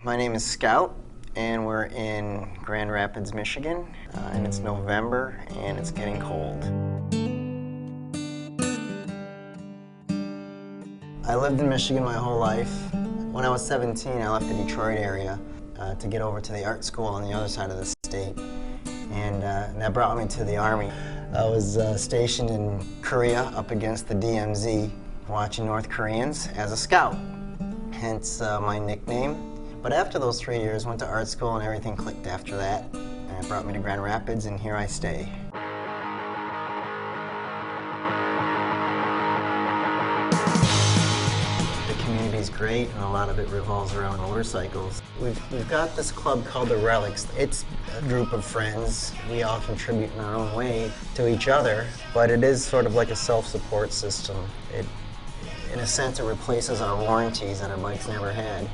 My name is Scout, and we're in Grand Rapids, Michigan, and it's November, and it's getting cold. I lived in Michigan my whole life. When I was 17, I left the Detroit area to get over to the art school on the other side of the state, and that brought me to the Army. I was stationed in Korea up against the DMZ, watching North Koreans as a scout, hence my nickname. But after those 3 years, went to art school and everything clicked after that. And it brought me to Grand Rapids, and here I stay. The community's great, and a lot of it revolves around motorcycles. We've got this club called the Relics. It's a group of friends. We all contribute in our own way to each other, but it is sort of like a self-support system. In a sense, it replaces our warranties that our bikes never had.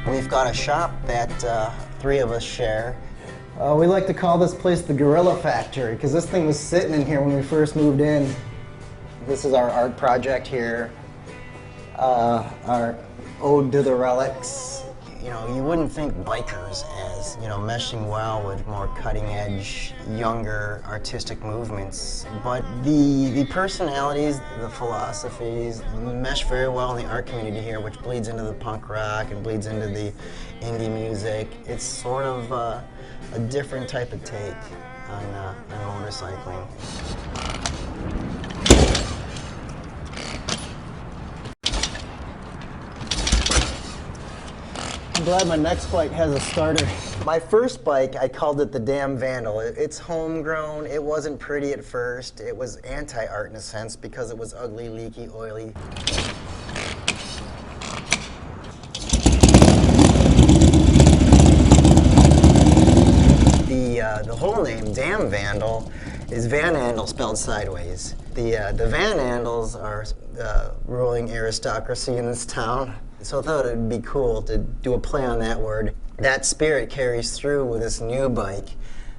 We've got a shop that three of us share. We like to call this place the Gorilla Factory because this thing was sitting in here when we first moved in. This is our art project here, our ode to the relics. You know, you wouldn't think bikers as, you know, meshing well with more cutting-edge, younger, artistic movements, but the personalities, the philosophies mesh very well in the art community here, which bleeds into the punk rock and bleeds into the indie music. It's sort of a different type of take on motorcycling. I'm glad my next bike has a starter. My first bike, I called it the Damn Vandal. It's homegrown. It wasn't pretty at first. It was anti-art in a sense because it was ugly, leaky, oily. The whole name, Damn Vandal, is Van Andel spelled sideways. The Van Andels are the ruling aristocracy in this town. So I thought it'd be cool to do a play on that word. That spirit carries through with this new bike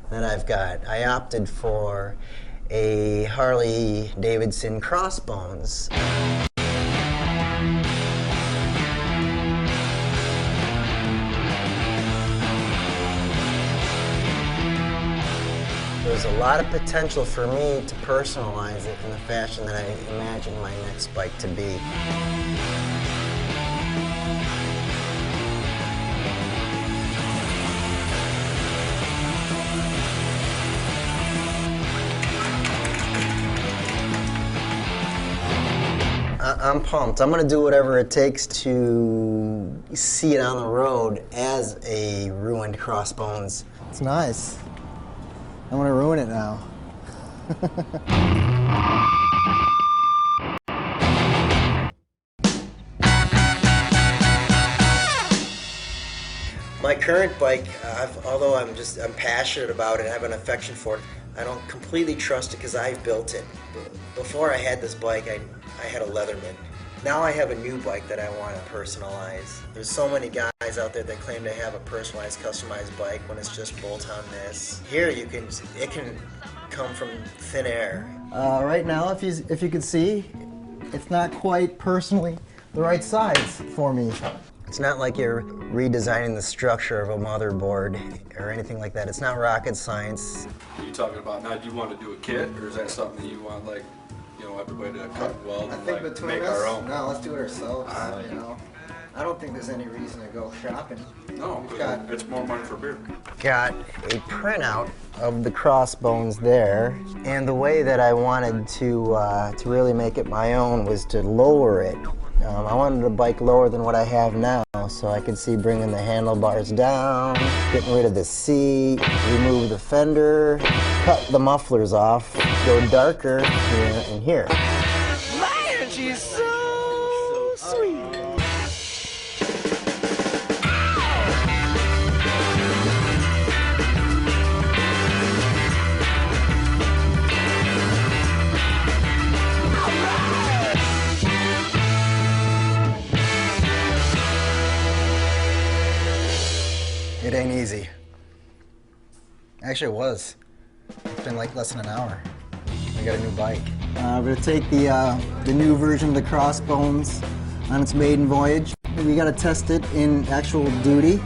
that I've got. I opted for a Harley Davidson Crossbones. There's a lot of potential for me to personalize it in the fashion that I imagine my next bike to be. I'm pumped. I'm gonna do whatever it takes to see it on the road as a ruined Crossbones. It's nice. I want to ruin it now. My current bike, although I'm passionate about it, I have an affection for it, I don't completely trust it because I built it. Before I had this bike, I had a Leatherman. Now I have a new bike that I want to personalize. There's so many guys out there that claim to have a personalized, customized bike when it's just bolt on this. Here it can come from thin air. Right now, if you could see, it's not quite personally the right size for me. It's not like you're redesigning the structure of a motherboard or anything like that. It's not rocket science. Are you talking about now, do you want to do a kit, or is that something that you want, like, you know, everybody to cut and weld and like, make our own? No, let's do it ourselves. You know, I don't think there's any reason to go shopping. No, it's more money for beer. Got a printout of the Crossbones there, and the way that I wanted to really make it my own was to lower it. I wanted a bike lower than what I have now, so I could see bringing the handlebars down, getting rid of the seat, remove the fender, cut the mufflers off, go darker here and here. Man, she's so sweet. It ain't easy. Actually, it was. It's been like less than an hour. I got a new bike. We're going to take the new version of the Crossbones on its maiden voyage. We got to test it in actual duty.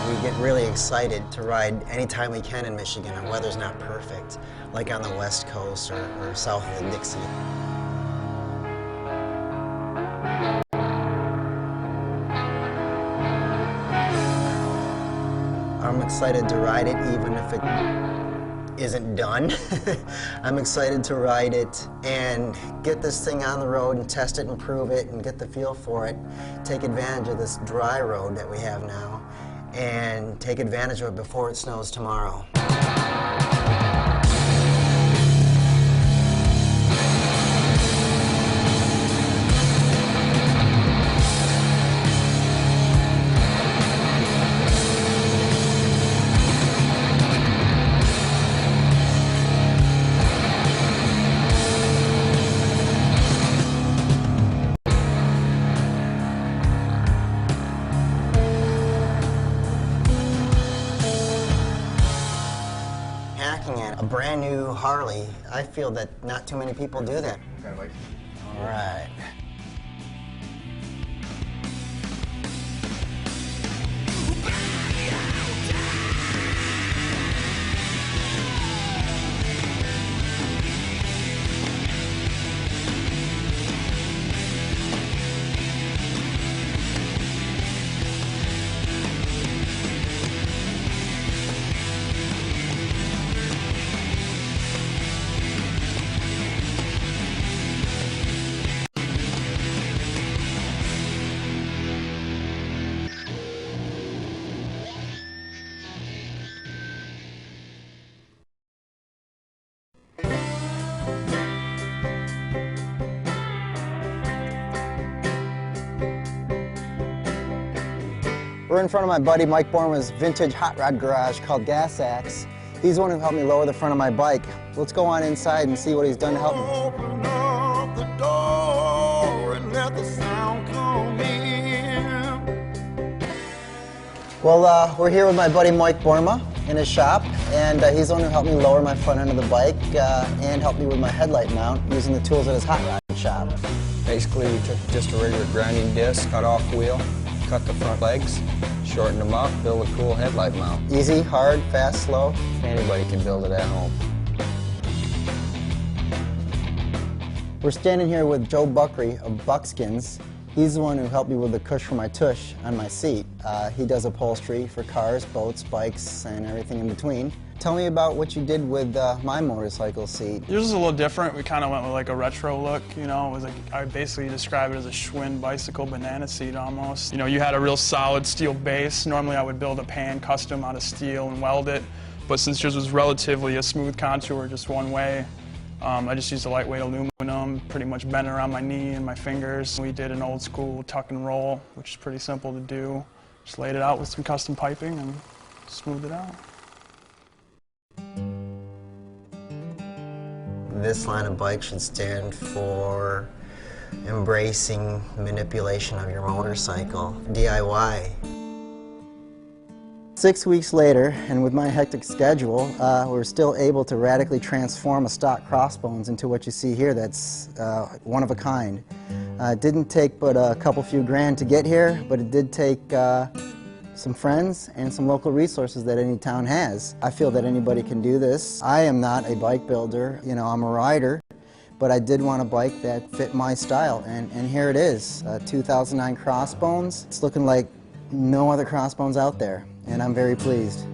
We get really excited to ride anytime we can in Michigan and weather's not perfect, like on the West Coast or south of the Dixie. I'm excited to ride it even if it isn't done. I'm excited to ride it and get this thing on the road and test it and prove it and get the feel for it. Take advantage of this dry road that we have now and take advantage of it before it snows tomorrow. Hacking at a brand new Harley, I feel that not too many people do that. All right. We're in front of my buddy Mike Borma's vintage hot rod garage called Gas Axe. He's the one who helped me lower the front of my bike. Let's go on inside and see what he's done to help me. Open up the door and let the sound come in. Well, we're here with my buddy Mike Borma in his shop, and he's the one who helped me lower my front end of the bike and helped me with my headlight mount using the tools at his hot rod shop. Basically, we took just a regular grinding disc, cut off wheel, cut the front legs, shortened them up, build a cool headlight mount. Easy, hard, fast, slow. Anybody can build it at home. We're standing here with Joe Buckery of Buckskins. He's the one who helped me with the cush for my tush on my seat. He does upholstery for cars, boats, bikes, and everything in between. Tell me about what you did with my motorcycle seat. Yours is a little different. We kind of went with like a retro look, you know. It was like, I basically describe it as a Schwinn bicycle banana seat almost. You know, you had a real solid steel base. Normally I would build a pan custom out of steel and weld it, but since yours was relatively a smooth contour, just one way, I just used a lightweight aluminum, pretty much bent around my knee and my fingers. We did an old school tuck and roll, which is pretty simple to do. Just laid it out with some custom piping and smoothed it out. This line of bike should stand for embracing manipulation of your motorcycle, DIY. 6 weeks later, and with my hectic schedule, we're still able to radically transform a stock Crossbones into what you see here that's one of a kind. It didn't take but a couple few grand to get here, but it did take some friends and some local resources that any town has. I feel that anybody can do this. I am not a bike builder, you know, I'm a rider, but I did want a bike that fit my style, and here it is, 2009 Crossbones. It's looking like no other Crossbones out there, and I'm very pleased.